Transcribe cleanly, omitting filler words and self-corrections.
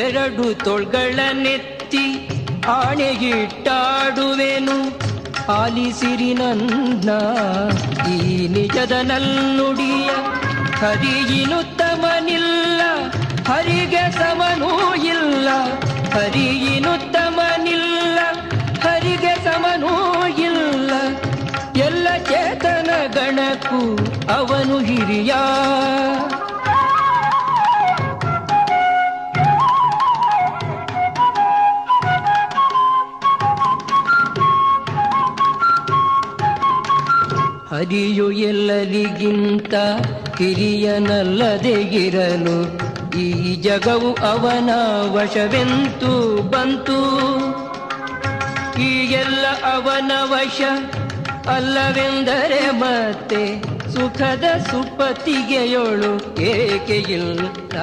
ಎರಡು ತೊಳ್ಗಳನ್ನೆತ್ತಿ ಆಣೆಗಿಟ್ಟಾಡುವೆನು, ಆಲಿಸಿರಿ ನನ್ನ ಈ ನಿಜದ ನಲ್ನುಡಿಯ. ಹರಿಯಿನುತ್ತಮನಿಲ್ಲ, ಹರಿಗೆ ಸಮನೂ ಇಲ್ಲ, ಹರಿಯಿನುತ್ತಮನಿಲ್ಲ, ಹರಿಗೆ ಸಮನೂ ಇಲ್ಲ. ಎಲ್ಲ ಚೇತನ ಗಣಕ್ಕೂ ಅವನು ಹಿರಿಯ. ಹರಿಯು ಎಲ್ಲರಿಗಿಂತ ಹಿರಿಯನಲ್ಲದೆ ಇರಲು, ಈ ಜಗವು ಅವನ ವಶವೆಂತೂ ಬಂತು. ಈ ಎಲ್ಲ ಅವನ ವಶ ಅಲ್ಲವೆಂದರೆ ಮತ್ತೆ ಸುಖದ ಸುಪ್ಪತ್ತಿಗೆಯೊಳು ಏಕೆ ಇಲ್ಲ.